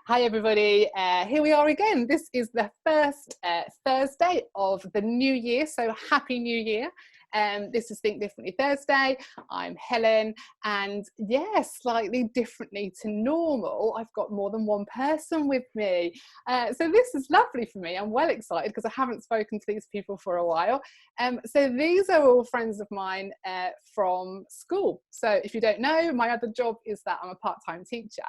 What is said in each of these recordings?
Hi everybody, here we are again. This is the first Thursday of the new year, so happy new year. This is Think Differently Thursday. I'm Helen, and yeah, slightly differently to normal, I've got more than one person with me. So this is lovely for me. I'm well excited because I haven't spoken to these people for a while. So these are all friends of mine from school. So if you don't know, my other job is that I'm a part-time teacher.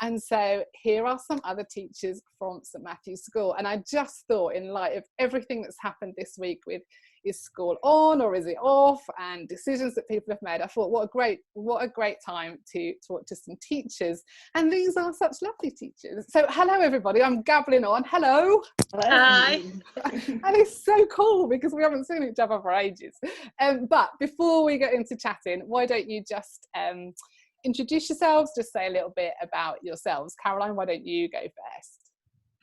And so here are some other teachers from St Matthew's School. And I just thought, in light of everything that's happened this week with is school on or is it off and decisions that people have made, I thought what a great time to talk to some teachers. And these are such lovely teachers. So hello everybody, I'm gabbling on. Hello. Hi. And it's so cool because we haven't seen each other for ages. But before we get into chatting, why don't you just introduce yourselves, just say a little bit about yourselves. Caroline, why don't you go first?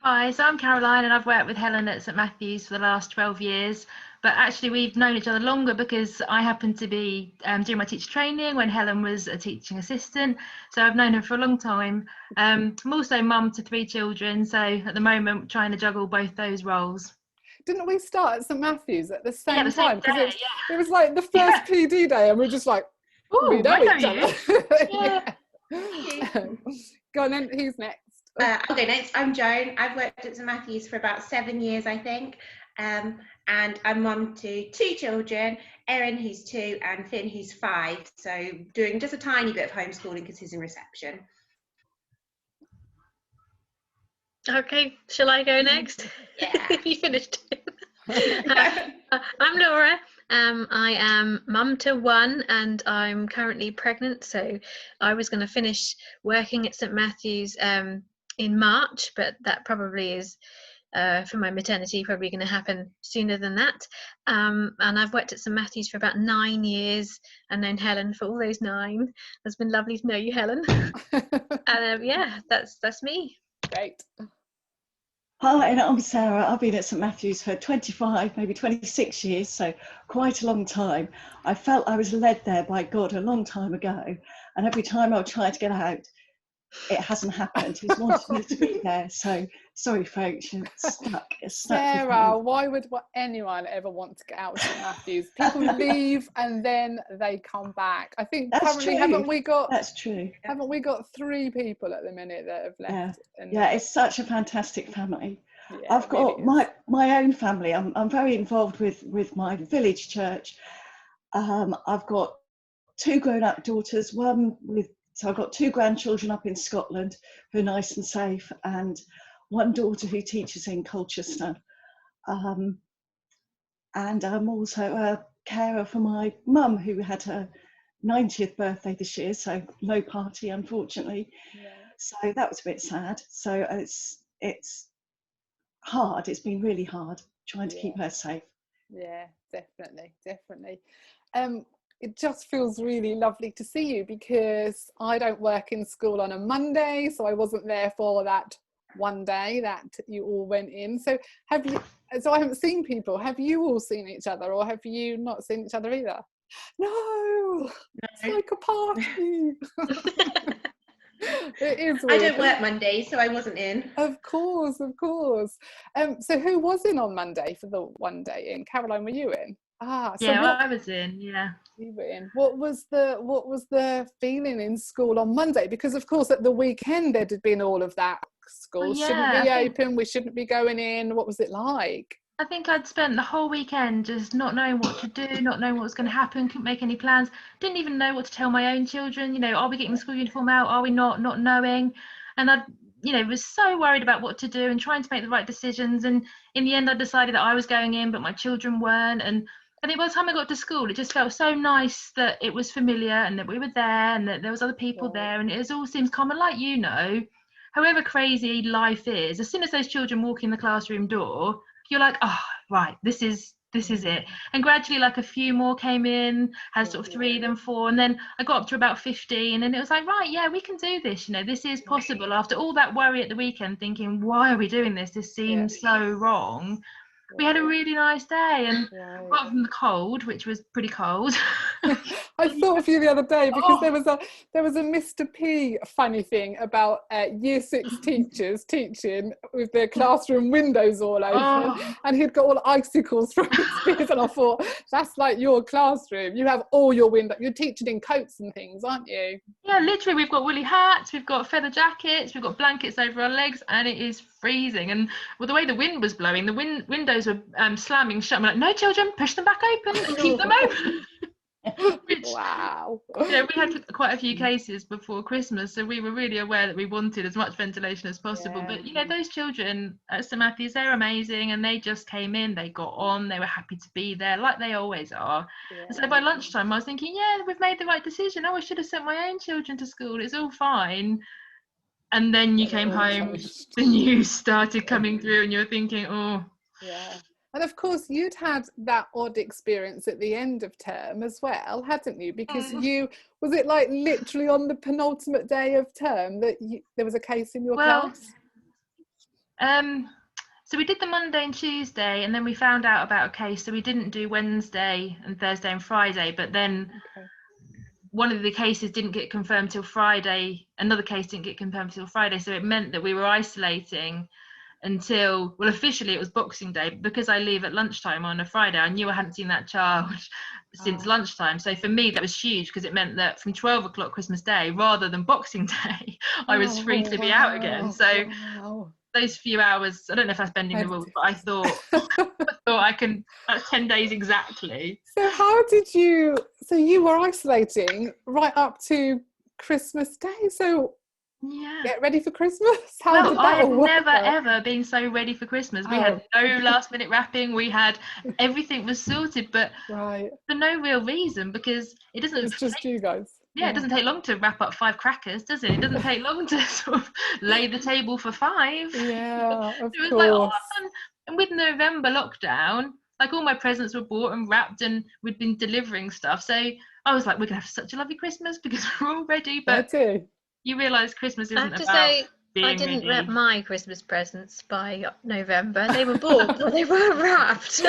Hi, so I'm Caroline and I've worked with Helen at St Matthew's for the last 12 years, but actually we've known each other longer because I happened to be doing my teacher training when Helen was a teaching assistant, so I've known her for a long time. I'm also mum to 3 children, so at the moment trying to juggle both those roles. Didn't we start at St Matthew's at the same the time? same day, it was like the first PD day and we're just like, we know each other. Yeah. Go on then, who's next? I'll go next. I'm Joan. I've worked at St Matthew's for about 7 years, I think. And I'm mum to 2 children, Erin, who's 2, and Finn, who's 5. So doing just a tiny bit of homeschooling because he's in reception. Okay, shall I go next? Yeah. You finished. I'm Laura. I am mum to 1 and I'm currently pregnant, so I was going to finish working at St Matthew's in March, but that probably is for my maternity probably going to happen sooner than that. And I've worked at St Matthew's for about 9 years and known Helen for all those 9. It's been lovely to know you, Helen. And yeah, that's me. Great. Hi, and I'm Sarah. I've been at St Matthew's for 25, maybe 26 years, so quite a long time. I felt I was led there by God a long time ago, and every time I would try to get out, it hasn't happened. He's wanted me to be there, so sorry folks, you're stuck. Sarah, why would anyone ever want to get out of St Matthew's? People leave and then they come back. I think That's currently, true. haven't we got 3 people at the minute that have left? Yeah, it's such a fantastic family. Yeah, I've got really my own family. I'm very involved with my village church. I've got 2 grown-up daughters, so I've got 2 grandchildren up in Scotland who are nice and safe, and 1 daughter who teaches in Colchester. And I'm also a carer for my mum who had her 90th birthday this year, so no party unfortunately. Yeah. So that was a bit sad. So it's hard. It's been really hard trying to keep her safe. Yeah, definitely. It just feels really lovely to see you because I don't work in school on a Monday, so I wasn't there for that one day that you all went in. So I haven't seen people. Have you all seen each other, or have you not seen each other either? No. It's like a party. It is weird. I don't work Monday, so I wasn't in. Of course. So who was in on Monday for the one day in? Caroline, were you in? I was in. Yeah, you were in. What was the feeling in school on Monday? Because of course at the weekend there had been all of that. Schools shouldn't be open. We shouldn't be going in. What was it like? I think I'd spent the whole weekend just not knowing what to do, not knowing what was going to happen, couldn't make any plans, didn't even know what to tell my own children. Are we getting the school uniform out? Are we not knowing? And I was so worried about what to do and trying to make the right decisions. And in the end, I decided that I was going in, but my children weren't. And I think by the time I got to school, it just felt so nice that it was familiar and that we were there and that there was other people there. And it all seems common, like, however crazy life is, as soon as those children walk in the classroom door, you're like, oh, right, this is it. And gradually, like, a few more came in, had sort of 3, then 4, and then I got up to about 15, and it was like, right, yeah, we can do this. This is possible. After all that worry at the weekend, thinking, why are we doing this? This seems so wrong. We had a really nice day, and apart from the cold, which was pretty cold, I thought of you the other day because there was a Mr. P funny thing about year 6 teachers teaching with their classroom windows all open, and he'd got all icicles from his beard, and I thought, that's like your classroom. You have all your windows. You're teaching in coats and things, aren't you? Yeah, literally, we've got woolly hats, we've got feather jackets, we've got blankets over our legs, and it is freezing. And well, the way the wind was blowing, the windows were slamming shut. I'm like, no, children, push them back open, keep them open. Which, wow. Yeah, we had quite a few cases before Christmas, so we were really aware that we wanted as much ventilation as possible. But you know, those children at St Matthew's, they're amazing, and they just came in, they got on, they were happy to be there, like they always are. And so by lunchtime I was thinking, yeah, we've made the right decision. Oh, I should have sent my own children to school, it's all fine. And then you came home, the news started coming through, and you're thinking, oh yeah. And of course, you'd had that odd experience at the end of term as well, hadn't you? Because was it like literally on the penultimate day of term that there was a case in your class? So we did the Monday and Tuesday, and then we found out about a case. So we didn't do Wednesday and Thursday and Friday, but then one of the cases didn't get confirmed till Friday. Another case didn't get confirmed till Friday. So it meant that we were isolating until, well, officially it was Boxing Day, but because I leave at lunchtime on a Friday, I knew I hadn't seen that child since lunchtime. So for me that was huge, because it meant that from 12 o'clock Christmas Day rather than Boxing Day I was free to be out again. So those few hours, I don't know if that's bending the rules, but I thought I can, that's 10 days exactly. So how did you, so you were isolating right up to Christmas Day, so get ready for Christmas? How did that I have work never out? ever been so ready for Christmas. We had no last minute wrapping, we had everything was sorted, but for no real reason, because it doesn't, it's just you guys. It doesn't take long to wrap up 5 crackers, does it? It doesn't take long to sort of lay the table for 5. Yeah, of it was course. Like, and with November lockdown, like all my presents were bought and wrapped, and we'd been delivering stuff, so I was like, we're gonna have such a lovely Christmas because we're all ready. But you realise Christmas isn't about being I didn't ready. wrap my Christmas presents by November. They were bought, but they weren't wrapped.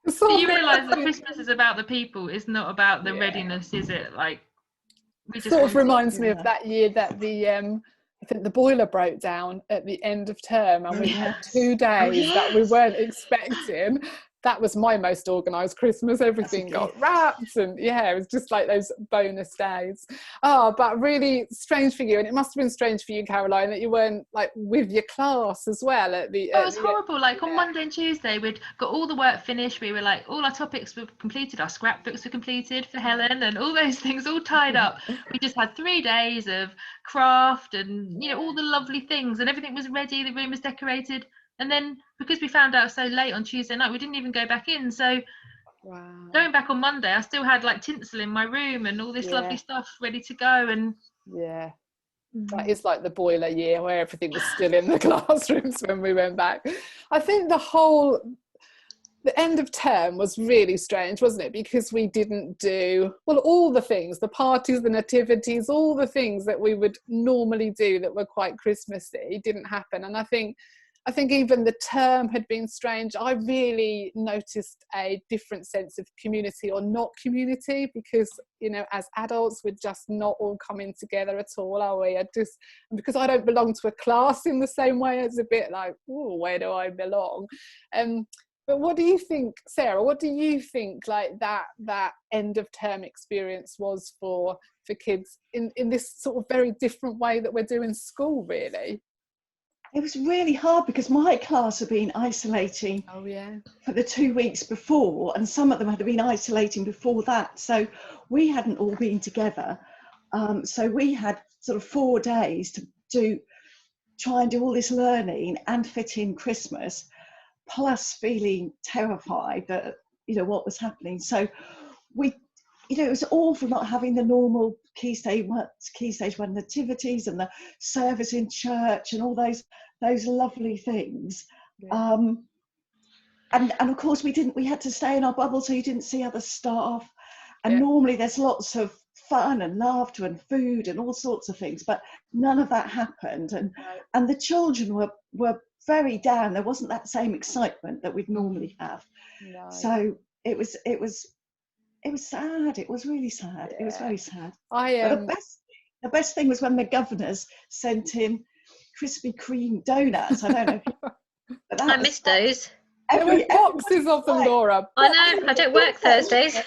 So you realise that Christmas is about the people, it's not about the readiness, is it? Like, we just sort of reminds me of that year that the I think the boiler broke down at the end of term, and we had 2 days that we weren't expecting. That was my most organised Christmas. Everything got wrapped, and it was just like those bonus days. But really strange for you, and it must have been strange for you, Caroline, that you weren't like with your class as well at the. It was horrible. Like on Monday and Tuesday, we'd got all the work finished. We were like, all our topics were completed, our scrapbooks were completed for Helen, and all those things all tied up. We just had 3 days of craft and all the lovely things, and everything was ready. The room was decorated. And then because we found out so late on Tuesday night, we didn't even go back in. So going back on Monday, I still had like tinsel in my room and all this lovely stuff ready to go. And that is like the boiler year where everything was still in the classrooms when we went back. I think the end of term was really strange, wasn't it? Because we didn't do, well, all the things, the parties, the nativities, all the things that we would normally do that were quite Christmassy didn't happen. And I think even the term had been strange. I really noticed a different sense of community or not community, because, as adults, we're just not all coming together at all, are we? Because I don't belong to a class in the same way, it's a bit like, oh, where do I belong? But what do you think, Sarah? What do you think like that end of term experience was for kids in this sort of very different way that we're doing school, really? It was really hard because my class had been isolating for the 2 weeks before, and some of them had been isolating before that. So we hadn't all been together. So we had sort of 4 days to try and do all this learning and fit in Christmas, plus feeling terrified that, what was happening. So we, it was awful not having the normal Key Stage 1 nativities and the service in church and all those lovely things. And of course we had to stay in our bubble, so you didn't see other staff. And normally there's lots of fun and laughter and food and all sorts of things, but none of that happened. And the children were very down. There wasn't that same excitement that we'd normally have. So it it was sad. It was really sad. It was Yeah. very sad. I But the best thing was when the governors sent in Krispy Kreme donuts. I don't know if you, but that I was missed those. there were boxes everybody's of them, like- Laura. I know. I don't work Thursdays.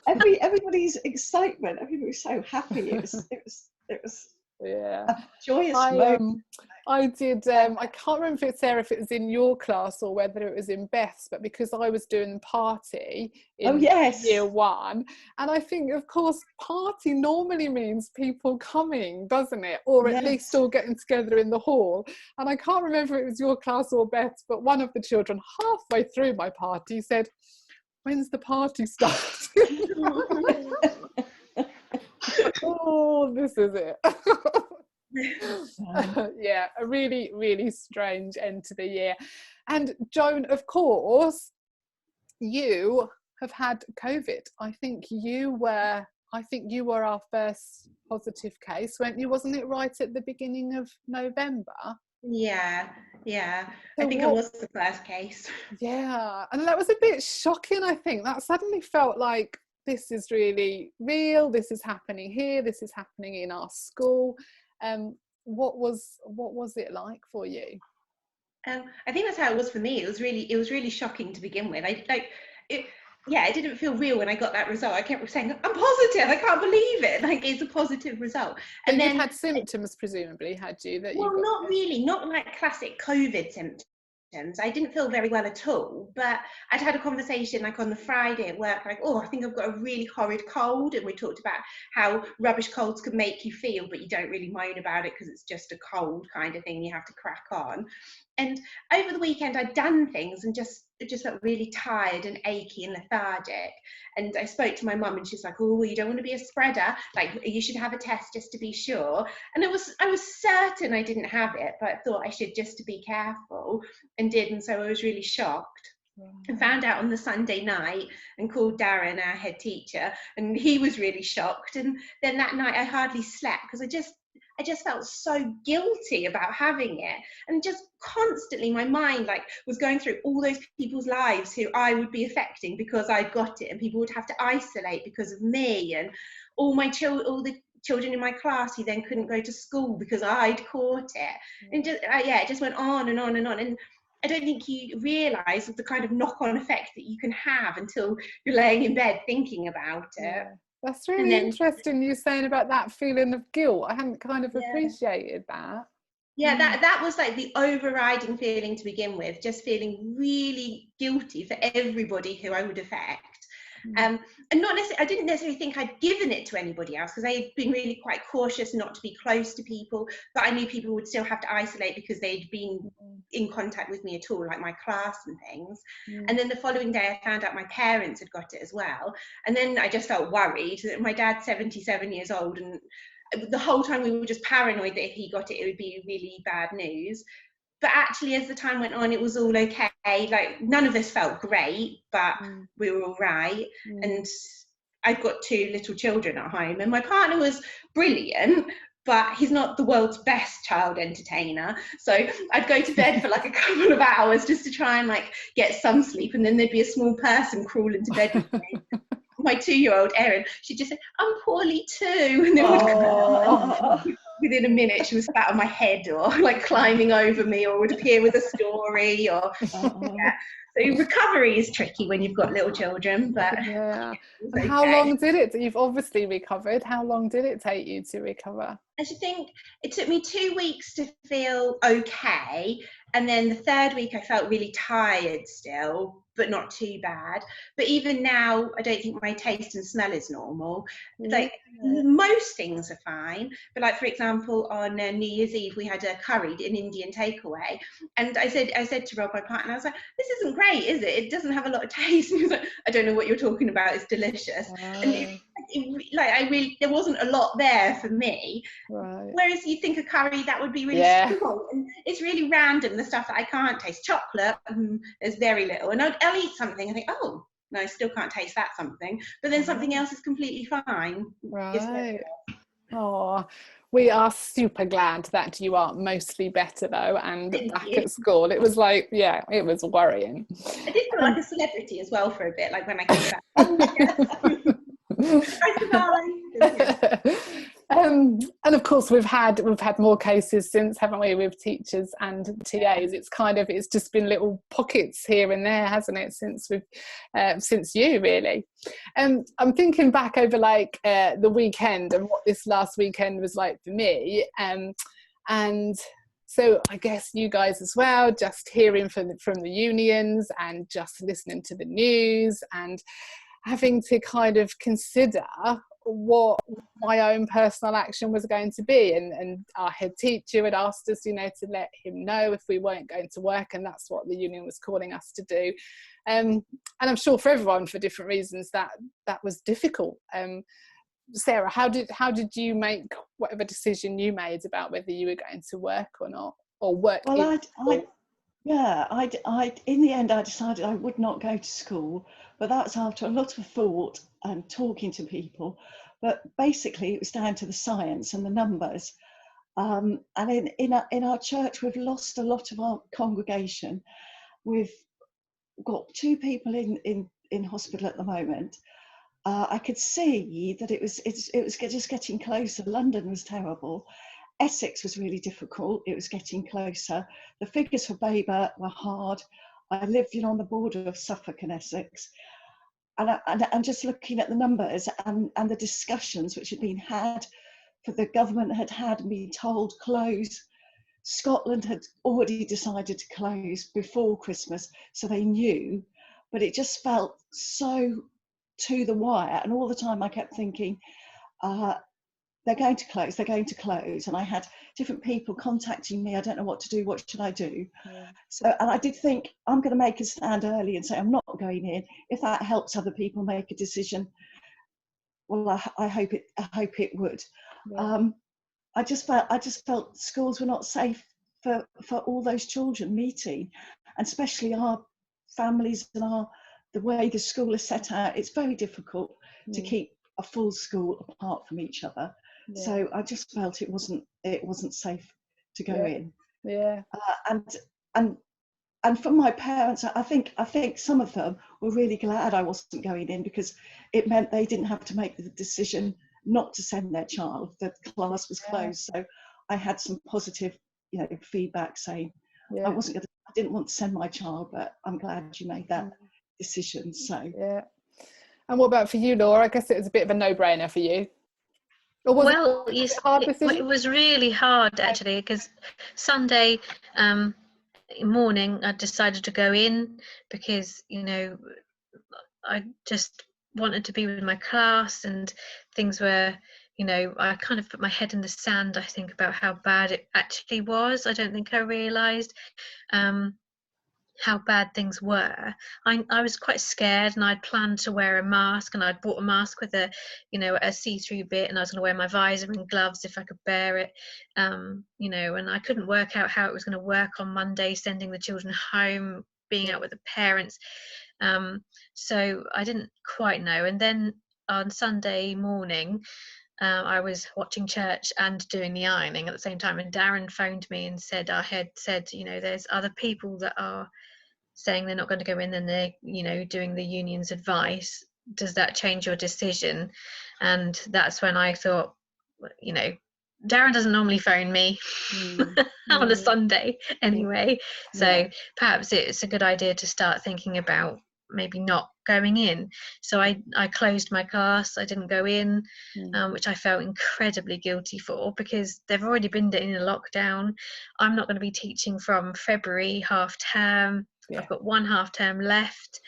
everybody's excitement. Everybody was so happy. It was Yeah. a joyous moment. I did. I can't remember if it was in your class or whether it was in Beth's, but because I was doing the party in year 1, and I think, of course, party normally means people coming, doesn't it? Or at least all getting together in the hall. And I can't remember if it was your class or Beth's, but one of the children, halfway through my party, said, "When's the party starting?" Oh, this is it. Yeah, a really, really strange end to the year. And Joan, of course, you have had COVID. I think you were our first positive case, weren't you? Wasn't it right at the beginning of November? Yeah. So I think it was the first case. Yeah, and that was a bit shocking. I think that suddenly felt like this is really real. This is happening here. This is happening in our school. What was it like for you? I think that's how it was for me. It was really shocking to begin with. It didn't feel real when I got that result. I kept saying, "I'm positive. I can't believe it." Like, it's a positive result. And then you had symptoms, presumably, had you? Not really, not like classic COVID symptoms. I didn't feel very well at all, but I'd had a conversation like on the Friday at work, like, "Oh, I think I've got a really horrid cold," and we talked about how rubbish colds can make you feel, but you don't really moan about it because it's just a cold kind of thing. You have to crack on. And over the weekend, I'd done things and just felt really tired and achy and lethargic. And I spoke to my mum, and she's like, "Oh, you don't want to be a spreader. Like, you should have a test just to be sure." And I was certain I didn't have it, but I thought I should just to be careful, and did. And so I was really shocked. And found out on the Sunday night and called Darren, our head teacher, and he was really shocked. And then that night I hardly slept because I just felt so guilty about having it, and just constantly my mind like was going through all those people's lives who I would be affecting because I'd got it, and people would have to isolate because of me, and all the children in my class who then couldn't go to school because I'd caught it. And it just went on and on and on. And I don't think you realise the kind of knock-on effect that you can have until you're laying in bed thinking about it. Yeah. That's really interesting, you saying about that feeling of guilt. I hadn't kind of appreciated that. Yeah, that was like the overriding feeling to begin with, just feeling really guilty for everybody who I would affect. And not necessarily, I didn't necessarily think I'd given it to anybody else, because I had been really quite cautious not to be close to people, but I knew people would still have to isolate because they'd been in contact with me at all, like my class and things. And then the following day I found out my parents had got it as well, and then I just felt worried. My dad's 77 years old, and the whole time we were just paranoid that if he got it, it would be really bad news. But actually, as the time went on, it was all okay. Like, none of us felt great, but we were all right. And I've got 2 little children at home, and my partner was brilliant, but he's not the world's best child entertainer. So I'd go to bed for like a couple of hours just to try and like get some sleep, and then there'd be a small person crawl into bed with me. My 2-year-old Erin, she'd just say, "I'm poorly too," and then would come within a minute she was sat on my head or like climbing over me, or would appear with a story, or So recovery is tricky when you've got little children, but and how long did it? You've obviously recovered. How long did it take you to recover? I should think it took me 2 weeks to feel okay, and then the 3rd week I felt really tired still, but not too bad. But even now, I don't think my taste and smell is normal. Like, most things are fine, but like, for example, on New Year's Eve we had a curry, an Indian takeaway, and I said to Rob, my partner, I was like, "This isn't great, is it? It doesn't have a lot of taste." And he was like, "I don't know what you're talking about. It's delicious." And there wasn't a lot there for me. Right. Whereas you think a curry, that would be really simple, and it's really random, the stuff that I can't taste. Chocolate, there's very little, and I'll eat something and think, "Oh no, I still can't taste that something," but then something else is completely fine. Right. Oh, we are super glad that you are mostly better though, and back at school. It was like, it was worrying. I did feel like a celebrity as well for a bit, like when I came back. And of course we've had more cases since, haven't we, with teachers and TAs. It's just been little pockets here and there, hasn't it, since you really. I'm thinking back over like the weekend and what this last weekend was like for me, and so I guess you guys as well, just hearing from the unions and just listening to the news and having to kind of consider what my own personal action was going to be, and our head teacher had asked us, to let him know if we weren't going to work, and that's what the union was calling us to do. And I'm sure for everyone, for different reasons, that was difficult. Sarah, how did you make whatever decision you made about whether you were going to work or not, or work? Well, I in the end I decided I would not go to school, but that's after a lot of thought and talking to people. But basically it was down to the science and the numbers. And in our church we've lost a lot of our congregation. We've got 2 people in hospital at the moment. I could see that it was just getting closer. London was terrible. Essex was really difficult. It was getting closer. The figures for Baber were hard. I lived on the border of Suffolk and Essex. And just looking at the numbers and the discussions which had been had, for the government had been told close. Scotland had already decided to close before Christmas, so they knew, but it just felt so to the wire. And all the time I kept thinking, they're going to close. And I had different people contacting me. I don't know what to do. What should I do? Yeah. So, and I did think, I'm going to make a stand early and say I'm not going in. If that helps other people make a decision, well, I hope it would. Yeah. I just felt schools were not safe for all those children meeting, and especially our families and the way the school is set out. It's very difficult to keep a full school apart from each other. Yeah. So I just felt it wasn't safe to go in. Yeah. And from my parents, I think some of them were really glad I wasn't going in, because it meant they didn't have to make the decision not to send their child. The class was closed. So I had some positive, feedback saying I didn't want to send my child, but I'm glad you made that decision. So yeah. And what about for you, Laura? I guess it was a bit of a no-brainer for you. Or was it a hard decision? It was really hard actually, because Sunday morning I decided to go in because I just wanted to be with my class, and things were, I kind of put my head in the sand, I think, about how bad it actually was. I don't think I realised how bad things were. I was quite scared, and I'd planned to wear a mask, and I'd bought a mask with a see-through bit, and I was going to wear my visor and gloves if I could bear it, and I couldn't work out how it was going to work on Monday, sending the children home, being out with the parents. So I didn't quite know. And then on Sunday morning, I was watching church and doing the ironing at the same time, and Darren phoned me and said, our head said, there's other people that are saying they're not going to go in, and they're doing the union's advice. Does that change your decision? And that's when I thought, Darren doesn't normally phone me on a Sunday anyway, so perhaps it's a good idea to start thinking about maybe not going in. So I closed my class. I didn't go in, which I felt incredibly guilty for, because they've already been in a lockdown. I'm not going to be teaching from February half term. I've got one half term left,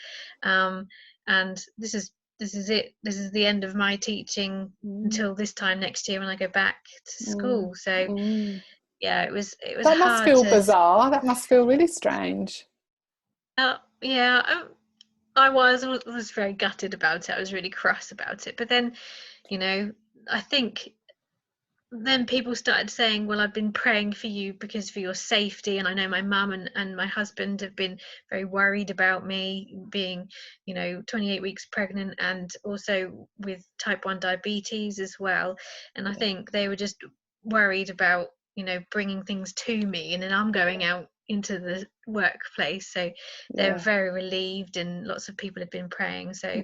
and this is it. This is the end of my teaching until this time next year when I go back to school. So yeah, it was that must feel bizarre. That must feel really strange. Yeah, I was very gutted about it. I was really cross about it. But then, I think then people started saying, well, I've been praying for you because for your safety, and I know my mum and my husband have been very worried about me being 28 weeks pregnant, and also with type 1 diabetes as well. And I think they were just worried about bringing things to me, and then I'm going out into the workplace, so they're very relieved, and lots of people have been praying. So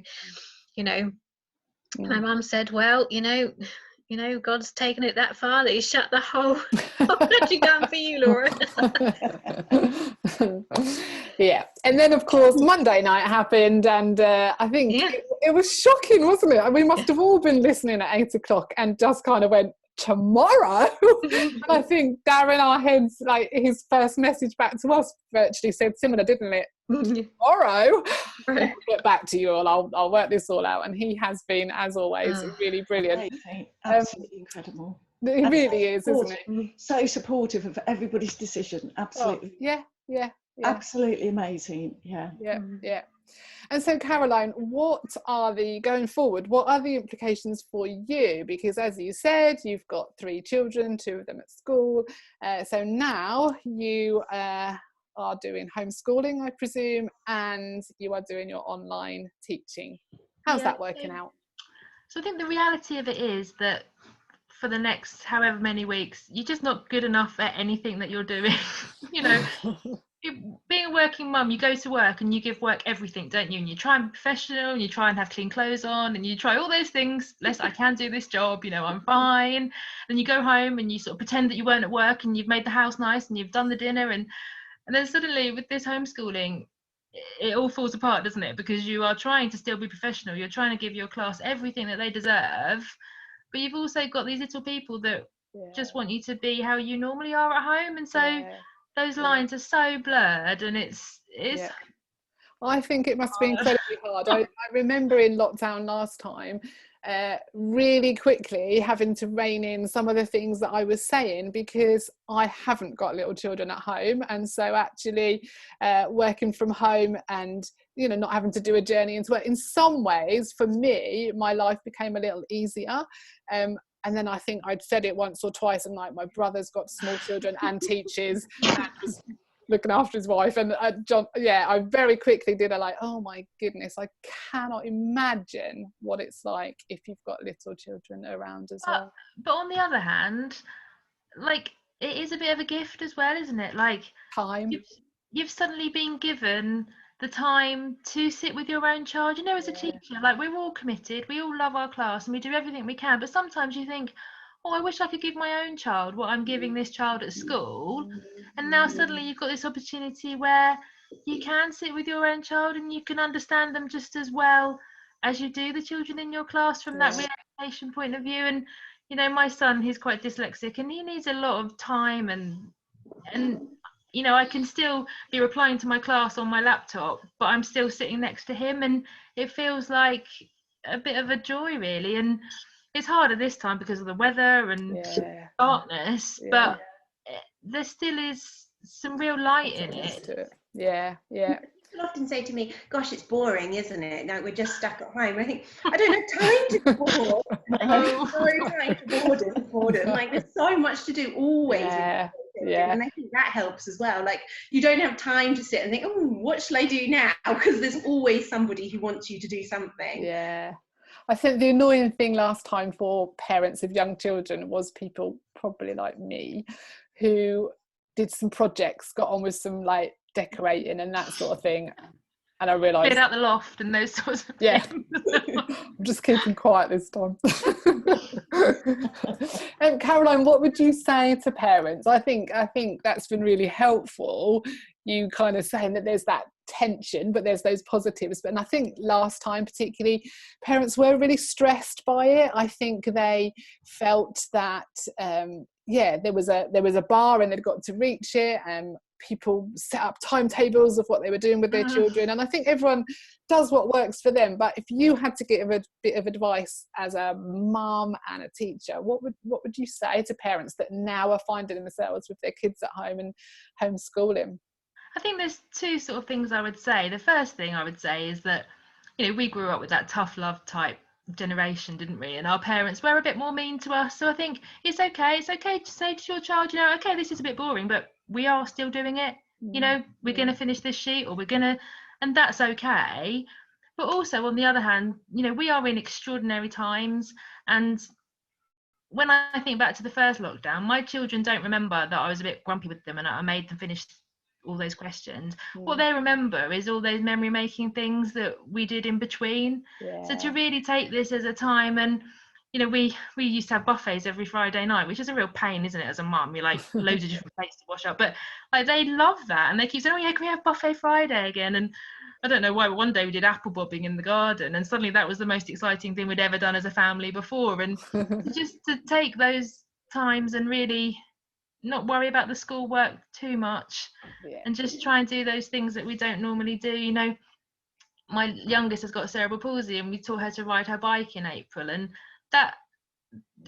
My mum said, well, God's taken it that far that he's shut the whole country down for you, Laura. Yeah, and then of course Monday night happened, and I think it was shocking, wasn't it? We must have all been listening at 8 o'clock and just kind of went, tomorrow? And I think Darren, our heads, like his first message back to us virtually said similar, didn't it? Tomorrow? Right. I'll get back to you all. I'll work this all out. And he has been, as always, really brilliant. Absolutely incredible. It really is, isn't it? So supportive of everybody's decision. Absolutely. Oh, yeah. Absolutely amazing. Yeah. And so, Caroline, what are going forward, what are the implications for you? Because as you said, you've got 3 children, 2 of them at school. So now you are doing homeschooling, I presume, and you are doing your online teaching. How's that working out? So I think the reality of it is that for the next however many weeks, you're just not good enough at anything that you're doing. Being a working mum, you go to work and you give work everything, don't you? And you try and be professional, and you try and have clean clothes on, and you try all those things. I can do this job, I'm fine. And you go home and you sort of pretend that you weren't at work, and you've made the house nice and you've done the dinner, and then suddenly with this homeschooling, it all falls apart, doesn't it? Because you are trying to still be professional, you're trying to give your class everything that they deserve, but you've also got these little people that just want you to be how you normally are at home, and so those lines are so blurred, and it's I think it must be incredibly hard. I remember in lockdown last time, really quickly having to rein in some of the things that I was saying, because I haven't got little children at home, and so actually working from home and not having to do a journey into work, in some ways for me my life became a little easier. And then I think I'd said it once or twice, and like, my brother's got small children and teaches and was looking after his wife, and I very quickly did oh my goodness, I cannot imagine what it's like if you've got little children around as well. But on the other hand, it is a bit of a gift as well, isn't it? Time. You've suddenly been given the time to sit with your own child. As a teacher, we're all committed, we all love our class and we do everything we can, but sometimes you think, I wish I could give my own child what I'm giving this child at school. And now suddenly you've got this opportunity where you can sit with your own child and you can understand them just as well as you do the children in your class from that realization point of view. And my son, he's quite dyslexic, and he needs a lot of time, and I can still be replying to my class on my laptop, but I'm still sitting next to him, and it feels like a bit of a joy, really. And it's harder this time because of the weather and darkness, but there still is some real light in it. People often say to me, gosh, it's boring, isn't it? Like, we're just stuck at home. I think, I don't have time to be bored. No time for boredom. There's so much to do always. And I think that helps as well. You don't have time to sit and think, what shall I do now? Because there's always somebody who wants you to do something. I think the annoying thing last time for parents of young children was people probably like me who did some projects, got on with some decorating and that sort of thing, and I realised cleared out the loft and those sorts of things. I'm just keeping quiet this time. Caroline, what would you say to parents? I think that's been really helpful, you kind of saying that there's that tension, but there's those positives. And I think last time particularly, parents were really stressed by it. I think they felt that there was a bar and they'd got to reach it, and people set up timetables of what they were doing with their children, and I think everyone does what works for them. But if you had to give a bit of advice as a mum and a teacher, what would you say to parents that now are finding themselves with their kids at home and homeschooling? I think there's 2 sort of things I would say. The first thing I would say is that we grew up with that tough love type generation, didn't we? And our parents were a bit more mean to us, so I think it's okay to say to your child, okay, this is a bit boring, but we are still doing it. We're going to finish this sheet, or and that's okay. But also, on the other hand, we are in extraordinary times, and when I think back to the first lockdown, my children don't remember that I was a bit grumpy with them and I made them finish all those questions. What they remember is all those memory making things that we did in between. So to really take this as a time, and you know, we used to have buffets every Friday night, which is a real pain, isn't it, as a mum? You're like loads of different places to wash up, but like they love that, and they keep saying, oh yeah, can we have buffet Friday again? And I don't know why, but one day we did apple bobbing in the garden, and suddenly that was the most exciting thing we'd ever done as a family before. And just to take those times and really not worry about the schoolwork too much, and just try and do those things that we don't normally do. You know, my youngest has got cerebral palsy, and we taught her to ride her bike in April, and that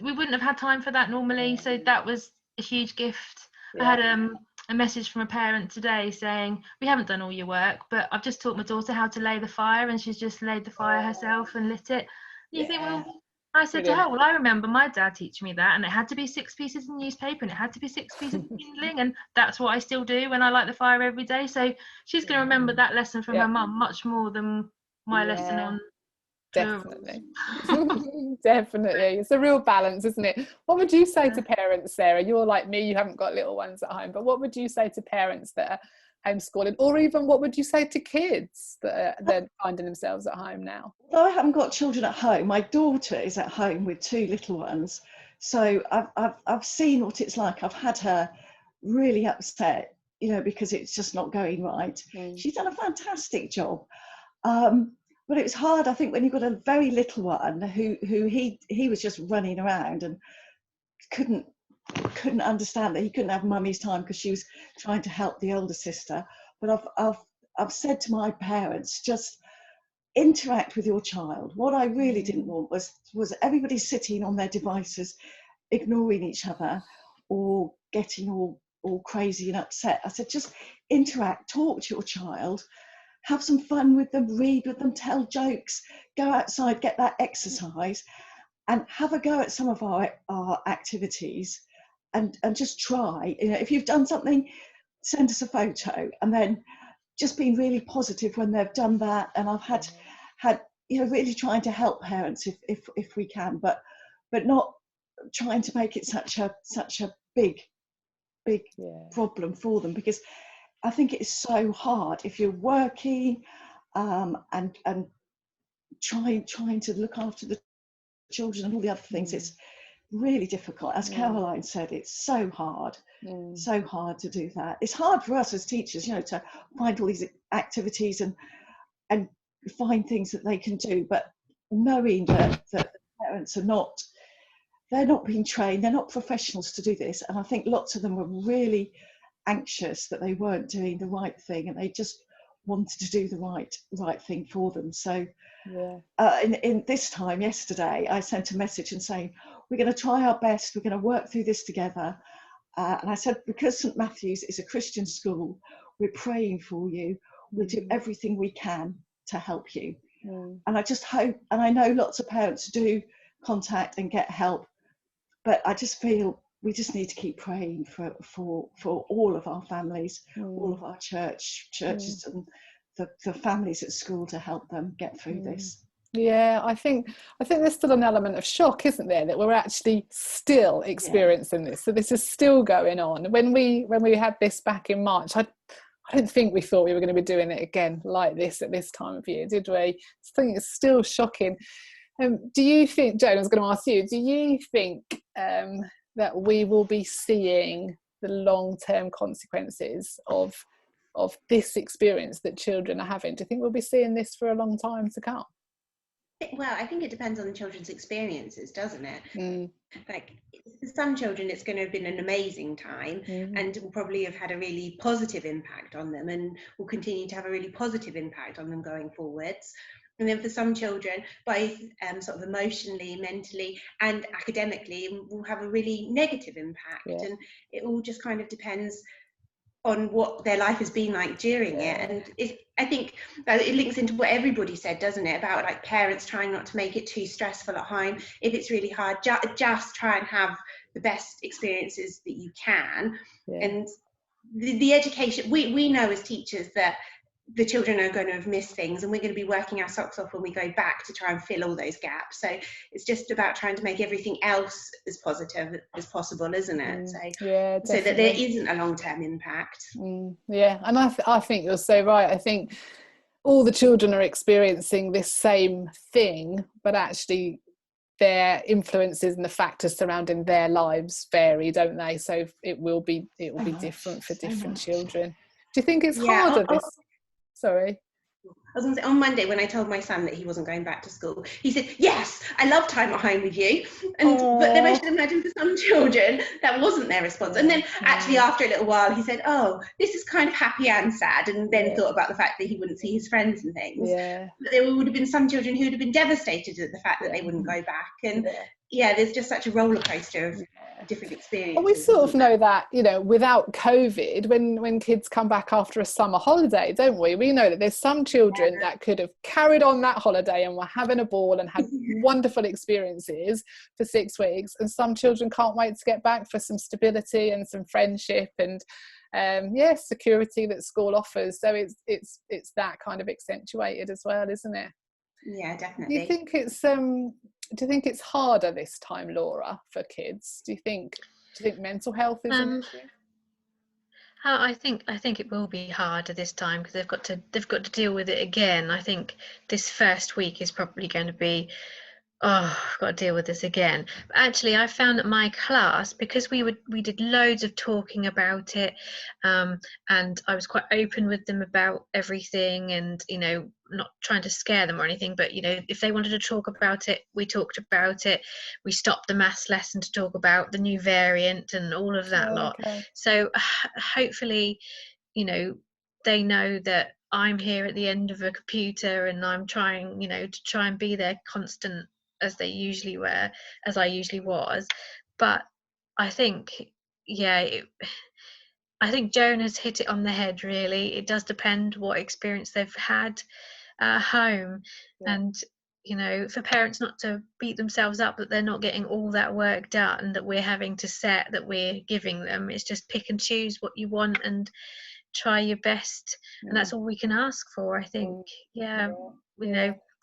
we wouldn't have had time for that normally. So that was a huge gift. I had a message from a parent today saying, we haven't done all your work, but I've just taught my daughter how to lay the fire, and she's just laid the fire herself and lit it. You think, well, I said to her, well, I remember my dad teaching me that, and it had to be 6 pieces of newspaper, and it had to be 6 pieces of kindling, and that's what I still do when I light the fire every day. So she's going to remember that lesson from her mum much more than my lesson on definitely. Definitely, it's a real balance, isn't it? What would you say to parents, Sarah? You're like me, you haven't got little ones at home, but what would you say to parents that are homeschooling, or even what would you say to kids that are then finding themselves at home now? Though I haven't got children at home, my daughter is at home with 2 little ones, so I've seen what it's like. I've had her really upset, you know, because it's just not going right. She's done a fantastic job, but it was hard, I think, when you've got a very little one who he was just running around and couldn't understand that he couldn't have mummy's time because she was trying to help the older sister. But I've said to my parents, just interact with your child. What I really didn't want was everybody sitting on their devices, ignoring each other or getting all crazy and upset. I said, just interact, talk to your child, have some fun with them, read with them, tell jokes, go outside, get that exercise, and have a go at some of our activities, and just try. You know, if you've done something, send us a photo, and then just being really positive when they've done that. And I've had you know, really trying to help parents if we can, but not trying to make it such a big problem for them, because I think it's so hard if you're working and trying to look after the children and all the other things. It's really difficult. As Caroline said, it's so hard to do that. It's hard for us as teachers, you know, to find all these activities and find things that they can do, but knowing that the parents they're not being trained, they're not professionals to do this, and I think lots of them were really anxious that they weren't doing the right thing, and they just wanted to do the right thing for them. So in this time yesterday, I sent a message and saying, we're going to try our best, we're going to work through this together, and I said, because St Matthew's is a Christian school, we're praying for you, we'll do everything we can to help you. And I just hope, and I know lots of parents do contact and get help, but I just feel we just need to keep praying for all of our families, all of our churches and the families at school, to help them get through this. Yeah, I think there's still an element of shock, isn't there, that we're actually still experiencing this. So this is still going on. When we had this back in March, I don't think we thought we were going to be doing it again like this at this time of year, did we? I think it's still shocking. Do you think, Joan, I was going to ask you, do you think that we will be seeing the long-term consequences of this experience that children are having? Do you think we'll be seeing this for a long time to come? Well, I think it depends on the children's experiences, doesn't it? Like, for some children, it's going to have been an amazing time and will probably have had a really positive impact on them, and will continue to have a really positive impact on them going forwards. And then for some children, both sort of emotionally, mentally and academically, will have a really negative impact. And it all just kind of depends on what their life has been like during it. And I think it links into what everybody said, doesn't it, about like parents trying not to make it too stressful at home. If it's really hard, just try and have the best experiences that you can. And the education, we know as teachers that the children are going to have missed things, and we're going to be working our socks off when we go back to try and fill all those gaps. So it's just about trying to make everything else as positive as possible, isn't it? Yeah, so that there isn't a long-term impact. Yeah, and I think you're so right. I think all the children are experiencing this same thing, but actually their influences and the factors surrounding their lives vary, don't they? So it will be different for different children. Do you think it's harder Sorry. I was going to say, on Monday when I told my son that he wasn't going back to school, he said, "Yes, I love time at home with you." But then I should imagine for some children that wasn't their response. And then actually after a little while he said, "Oh, this is kind of happy and sad," and then thought about the fact that he wouldn't see his friends and things. But there would have been some children who would have been devastated at the fact that they wouldn't go back. And there's just such a roller coaster of different experiences. Well, we sort of know that, without COVID, when kids come back after a summer holiday, don't we? We know that there's some children that could have carried on that holiday and were having a ball and had wonderful experiences for 6 weeks, and some children can't wait to get back for some stability and some friendship and security that school offers. So it's that kind of accentuated as well, isn't it? Yeah, definitely. Do you think it's harder this time, Laura, for kids? Do you think mental health is an issue? I think it will be harder this time because they've got to deal with it again. I think this first week is probably going to be, I've got to deal with this again. But actually, I found that my class, because we did loads of talking about it, and I was quite open with them about everything, and not trying to scare them or anything, but if they wanted to talk about it, we talked about it. We stopped the maths lesson to talk about the new variant and all of that lot. So hopefully, they know that I'm here at the end of a computer and I'm trying, to try and be their constant as they usually were, as I usually was. But I think, I think Joan has hit it on the head, really. It does depend what experience they've had at home. And, for parents not to beat themselves up that they're not getting all that work done that we're having to set, that we're giving them. It's just pick and choose what you want and try your best. And that's all we can ask for, I think.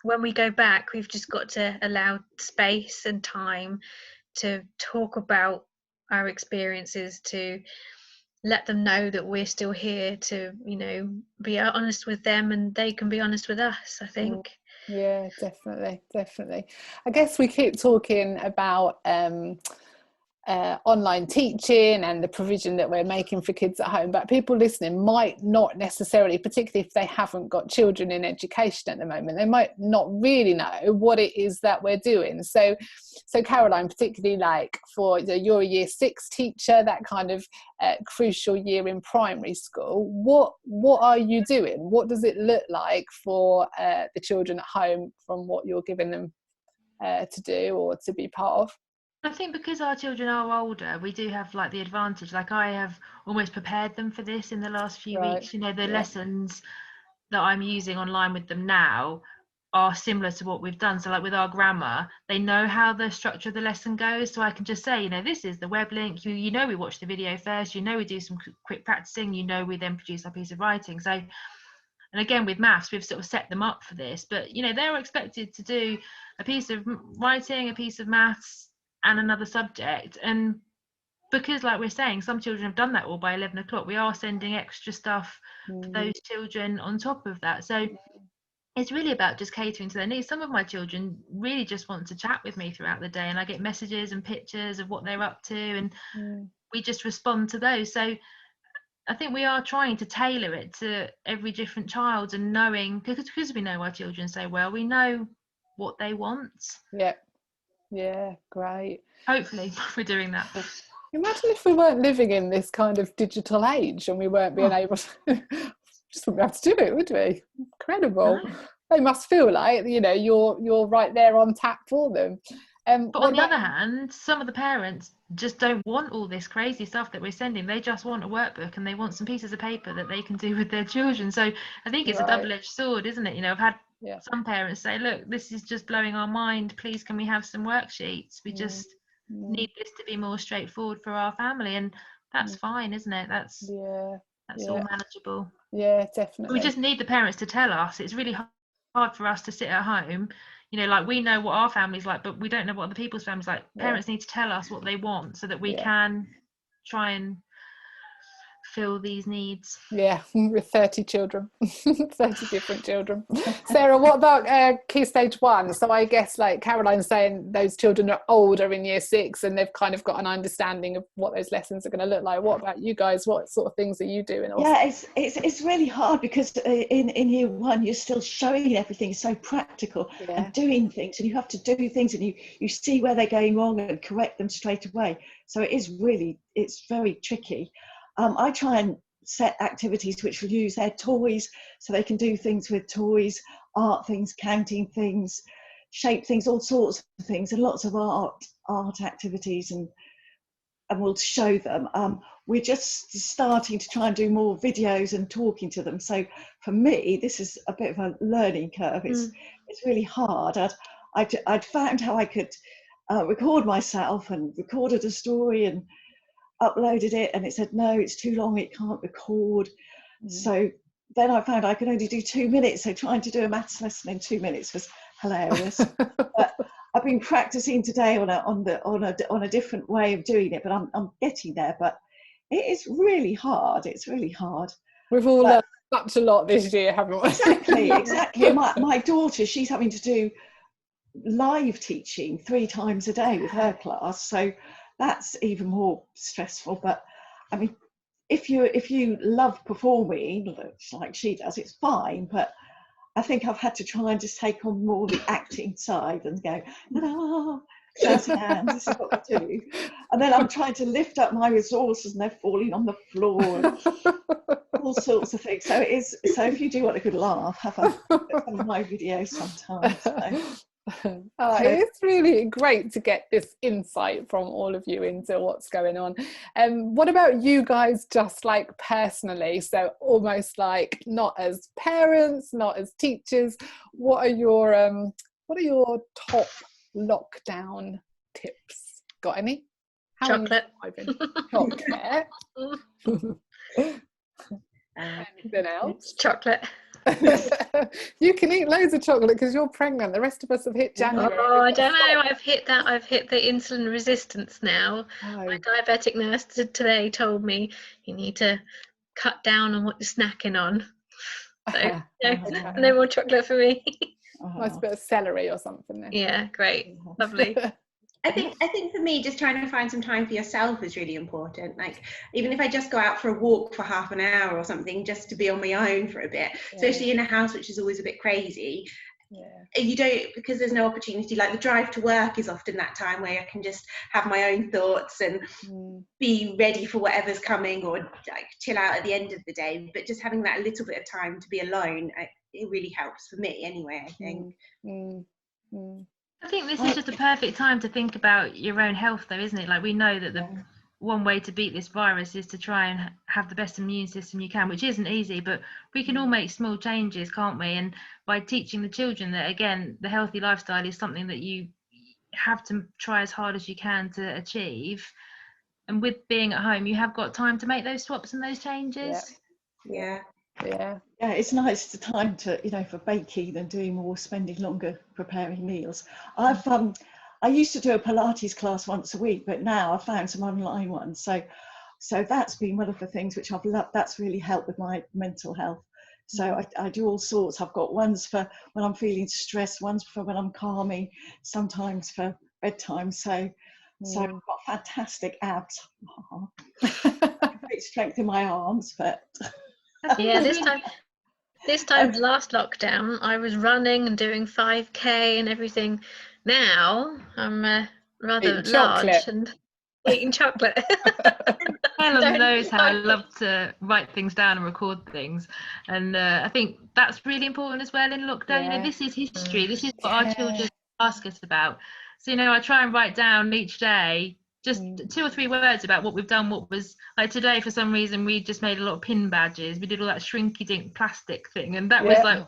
When we go back, we've just got to allow space and time to talk about our experiences, to let them know that we're still here, to be honest with them and they can be honest with us, I think. Yeah, definitely. I guess we keep talking about online teaching and the provision that we're making for kids at home, but people listening might not necessarily, particularly if they haven't got children in education at the moment, they might not really know what it is that we're doing. So Caroline, particularly like for you're a year 6 teacher, that kind of crucial year in primary school, what are you doing? What does it look like for the children at home from what you're giving them to do or to be part of? I think because our children are older, we do have like the advantage. Like I have almost prepared them for this in the last few weeks. The lessons that I'm using online with them now are similar to what we've done. So like with our grammar, they know how the structure of the lesson goes. So I can just say, this is the web link. We watch the video first. We do some quick practicing. We then produce our piece of writing. So, and again with maths, we've sort of set them up for this. But they're expected to do a piece of writing, a piece of maths, and another subject. And because like we're saying, some children have done that all by 11 o'clock, we are sending extra stuff for those children on top of that. So it's really about just catering to their needs. Some of my children really just want to chat with me throughout the day, and I get messages and pictures of what they're up to, and we just respond to those. So I think we are trying to tailor it to every different child, and knowing, because we know our children so well, we know what they want. Yeah, great. Hopefully we're doing that. Imagine if we weren't living in this kind of digital age and we weren't being able to just wouldn't be able to do it, would we? Incredible. No. They must feel like you're right there on tap for them. But on the other hand, some of the parents just don't want all this crazy stuff that we're sending. They just want a workbook and they want some pieces of paper that they can do with their children. So I think it's a double-edged sword, isn't it? I've had some parents say, look, this is just blowing our mind. Please, can we have some worksheets? We just need this to be more straightforward for our family. And that's fine, isn't it? That's all manageable. Yeah, definitely. We just need the parents to tell us. It's really hard for us to sit at home, you know, like we know what our family's like, but we don't know what other people's family's like. Parents need to tell us what they want so that we can try and fill these needs. Yeah, with 30 children, 30 different children. Sarah, what about Key Stage 1? So I guess, like Caroline's saying, those children are older in year 6 and they've kind of got an understanding of what those lessons are going to look like. What about you guys? What sort of things are you doing? Yeah, it's really hard because in year 1 you're still showing everything so practical and doing things, and you have to do things, and you see where they're going wrong and correct them straight away. So it's very tricky. I try and set activities which will use their toys, so they can do things with toys, art things, counting things, shape things, all sorts of things, and lots of art activities, and we'll show them. We're just starting to try and do more videos and talking to them. So for me, this is a bit of a learning curve. It's really hard. I'd found how I could record myself and recorded a story and uploaded it, and it said no, it's too long, it can't record. So then I found I could only do 2 minutes, so trying to do a maths lesson in 2 minutes was hilarious. But I've been practicing today on a different way of doing it, but I'm getting there. But it is really hard. It's really hard. We've all learned such a lot this year, haven't we? Exactly. My daughter, she's having to do live teaching 3 times a day with her class, so that's even more stressful. But I mean, if you love performing like she does, it's fine. But I think I've had to try and just take on more the acting side and go, shouting hands, this is what we do. And then I'm trying to lift up my resources and they're falling on the floor and all sorts of things. So if you do want a good laugh, have some of my videos sometimes. So. It's really great to get this insight from all of you into what's going on. What about you guys, just like personally, so almost like not as parents, not as teachers, what are your top lockdown tips? Got any? Chocolate. Chocolate. Anything else? Chocolate. You can eat loads of chocolate because you're pregnant. The rest of us have hit January. Oh, I don't know. I've hit the insulin resistance now. Oh. My diabetic nurse today told me you need to cut down on what you're snacking on. So no more chocolate for me. Nice bit of celery or something then. Yeah, great, lovely. I think for me, just trying to find some time for yourself is really important. Like, even if I just go out for a walk for half an hour or something, just to be on my own for a bit, especially in a house which is always a bit crazy. You don't, because there's no opportunity. Like the drive to work is often that time where I can just have my own thoughts and be ready for whatever's coming, or like chill out at the end of the day. But just having that little bit of time to be alone, it really helps for me anyway, I think. I think this is just a perfect time to think about your own health, though, isn't it? Like, we know that the one way to beat this virus is to try and have the best immune system you can, which isn't easy, but we can all make small changes, can't we? And by teaching the children that, again, the healthy lifestyle is something that you have to try as hard as you can to achieve. And with being at home, you have got time to make those swaps and those changes. Yeah, it's nice the time to, for baking and doing more, spending longer preparing meals. I used to do a Pilates class once a week, but now I've found some online ones. So that's been one of the things which I've loved. That's really helped with my mental health. So I do all sorts. I've got ones for when I'm feeling stressed, ones for when I'm calming, sometimes for bedtime. So I've got fantastic abs. Great strength in my arms, but yeah, this time last lockdown I was running and doing 5k and everything. Now I'm rather large and eating chocolate. Helen knows how I love to write things down and record things, and I think that's really important as well in lockdown. This is history. This is what our children ask us about. So I try and write down each day just 2 or 3 words about what we've done. What was like today, for some reason we just made a lot of pin badges. We did all that shrinky dink plastic thing, and that was like,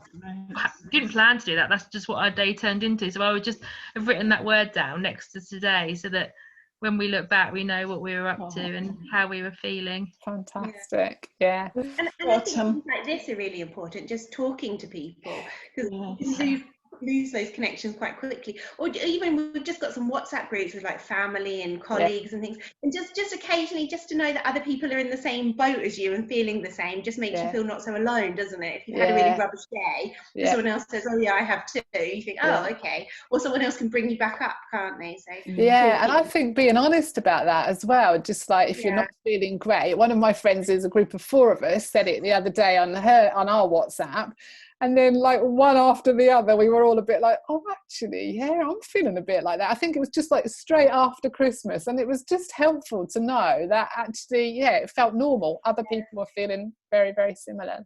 I didn't plan to do that. That's just what our day turned into. So I would just have written that word down next to today, so that when we look back, we know what we were up to and how we were feeling. Fantastic. Yeah. And I think things like this are really important, just talking to people, because you can lose those connections quite quickly. Or even we've just got some WhatsApp groups with like family and colleagues and things, and just occasionally just to know that other people are in the same boat as you and feeling the same just makes you feel not so alone, doesn't it? If you've had a really rubbish day, if someone else says, oh yeah, I have too, you think, oh okay, or someone else can bring you back up, can't they? So and I think being honest about that as well, just like if you're not feeling great. One of my friends, is a group of 4 of us, said it the other day on our WhatsApp, and then like one after the other we were all a bit like, oh actually I'm feeling a bit like that. I think it was just like straight after Christmas, and it was just helpful to know that actually it felt normal, other people were feeling very, very similar.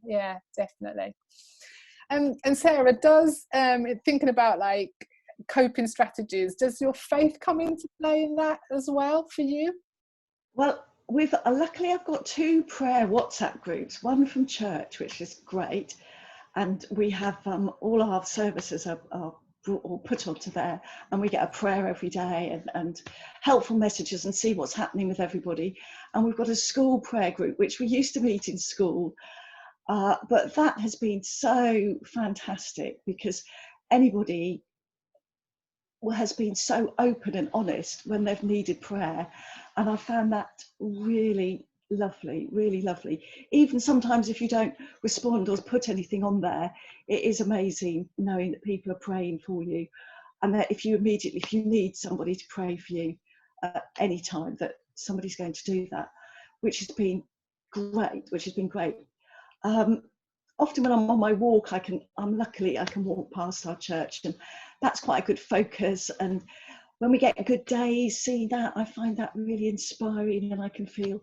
Definitely. And Sarah, does thinking about like coping strategies, does your faith come into play in that as well for you? Well, luckily I've got 2 prayer WhatsApp groups, one from church, which is great, and we have all our services are put onto there, and we get a prayer every day and helpful messages and see what's happening with everybody. And we've got a school prayer group, which we used to meet in school, but that has been so fantastic because anybody has been so open and honest when they've needed prayer, and I found that really lovely, really lovely. Even sometimes if you don't respond or put anything on there, it is amazing knowing that people are praying for you, and that if you need somebody to pray for you at any time, that somebody's going to do that, which has been great. Often when I'm on my walk, luckily I can walk past our church, and that's quite a good focus. And when we get good days, see that, I find that really inspiring, and I can feel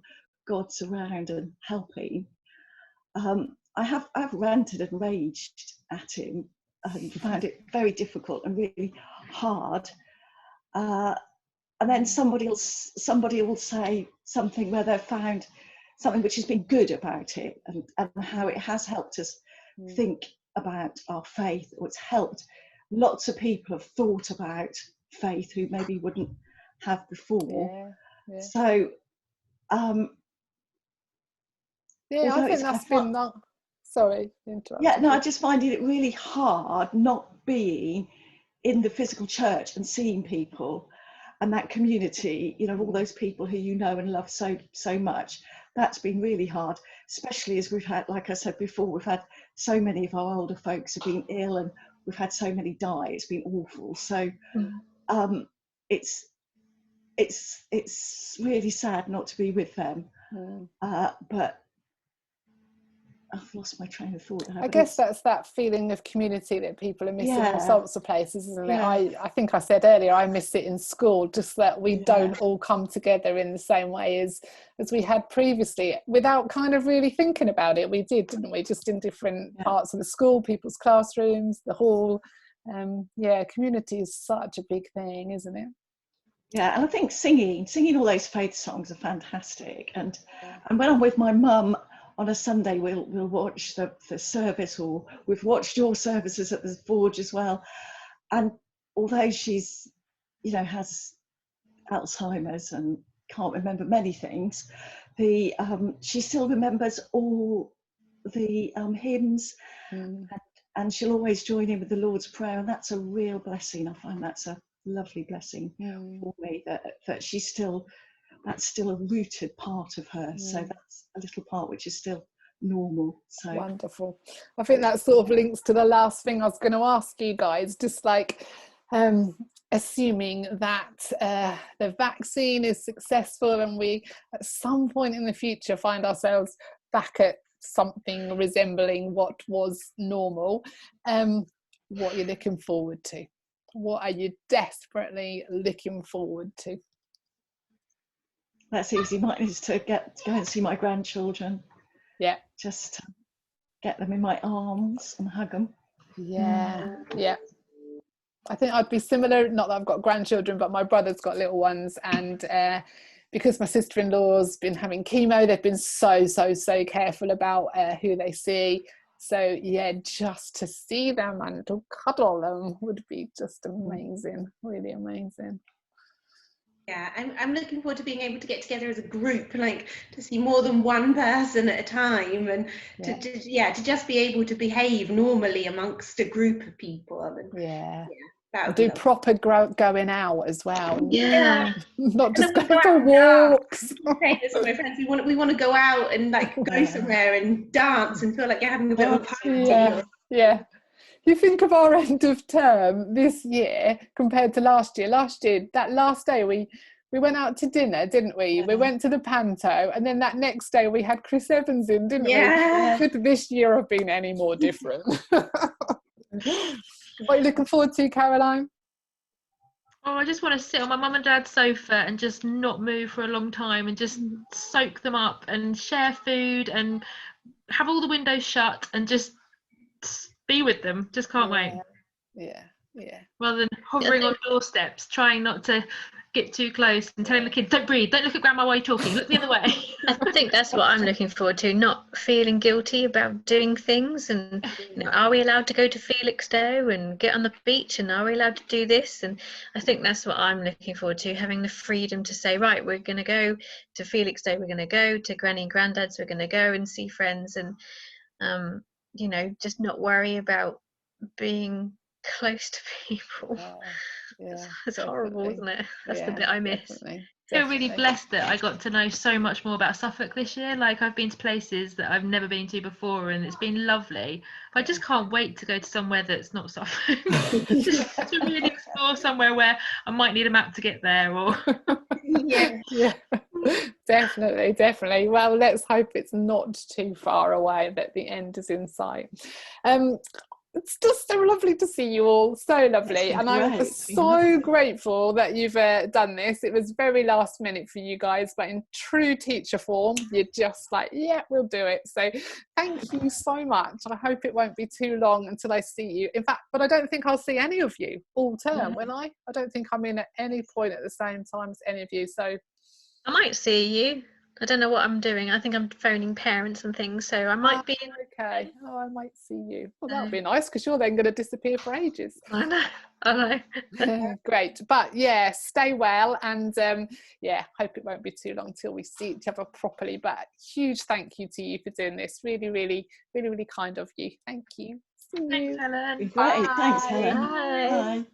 God's around and helping. I've ranted and raged at him and found it very difficult and really hard. And then somebody will say something where they've found something which has been good about it, and how it has helped us think about our faith, or it's helped lots of people have thought about faith who maybe wouldn't have before. So I think that's been sorry to interrupt. I just find it really hard not being in the physical church and seeing people and that community, all those people who you know and love so much. That's been really hard, especially as we've had, like I said before, we've had so many of our older folks have been ill, and we've had so many die. It's been awful. So it's really sad not to be with them. But I've lost my train of thought. I guess that's that feeling of community that people are missing in sorts of places, isn't it? I think I said earlier, I miss it in school, just that we don't all come together in the same way as we had previously, without kind of really thinking about it. We did, didn't we? Just in different parts of the school, people's classrooms, the hall. Community is such a big thing, isn't it? Yeah, and I think singing all those faith songs are fantastic. And when I'm with my mum on a Sunday, we'll watch the service, or we've watched your services at the Forge as well. And although she's, has Alzheimer's and can't remember many things, she still remembers all the hymns, and she'll always join in with the Lord's Prayer, and that's a real blessing. I find that's a lovely blessing for me, that she's still, that's still a rooted part of her. So that's a little part which is still normal. So wonderful. I think that sort of links to the last thing I was going to ask you guys, just like assuming that the vaccine is successful and we at some point in the future find ourselves back at something resembling what was normal, what are you looking forward to? What are you desperately looking forward to? That's easy. Mine is to go and see my grandchildren. Yeah. Just get them in my arms and hug them. Yeah. I think I'd be similar. Not that I've got grandchildren, but my brother's got little ones, and because my sister-in-law's been having chemo, they've been so careful about who they see. So just to see them and to cuddle them would be just amazing, really amazing. Yeah, I'm looking forward to being able to get together as a group, like to see more than one person at a time, and to just be able to behave normally amongst a group of people. And that would be do lovely. proper going out as well. Yeah. Not just And then going we go for out and walks. dance. Say this to my friends, we want to go out and like go somewhere and dance and feel like you're having a bit of a party. Yeah. You think of our end of term this year compared to last year. Last year, that last day we went out to dinner, didn't we? We went to the Panto, and then that next day we had Chris Evans in, didn't we? Could this year have been any more different? What are you looking forward to, Caroline? Oh, I just want to sit on my mum and dad's sofa and just not move for a long time and just soak them up and share food and have all the windows shut and just be with them. Just can't wait. Yeah. Rather than hovering on doorsteps, trying not to get too close and telling the kids, don't breathe, don't look at grandma while you're talking, look the other way. I think that's what I'm looking forward to, not feeling guilty about doing things. And are we allowed to go to Felixstowe and get on the beach, and are we allowed to do this? And I think that's what I'm looking forward to, having the freedom to say, right, we're going to go to Felixstowe, we're going to go to Granny and Granddad's, we're going to go and see friends, and just not worry about being close to people. It's horrible, isn't it? That's the bit I miss. Definitely. I feel really blessed that I got to know so much more about Suffolk this year. Like, I've been to places that I've never been to before, and it's been lovely. But I just can't wait to go to somewhere that's not Suffolk. Just to really explore somewhere where I might need a map to get there. Or Definitely. Well, let's hope it's not too far away, that the end is in sight. It's just so lovely to see you all, so lovely, and I'm so grateful that you've done this. It was very last minute for you guys, but in true teacher form, you're just like, yeah, we'll do it. So thank you so much. I hope it won't be too long until I see you. In fact, but I don't think I'll see any of you all term, will I? I don't think I'm in at any point at the same time as any of you. So I might see you. I don't know what I'm doing. I think I'm phoning parents and things, so I might be in. Okay. Oh, I might see you. Well, that would be nice, because you're then going to disappear for ages. I know. Great. But yeah, stay well, and hope it won't be too long till we see each other properly. But huge thank you to you for doing this. Really, really, really, really kind of you. Thank you. See you. Thanks, Helen. Great. Thanks, Helen. Bye. Bye.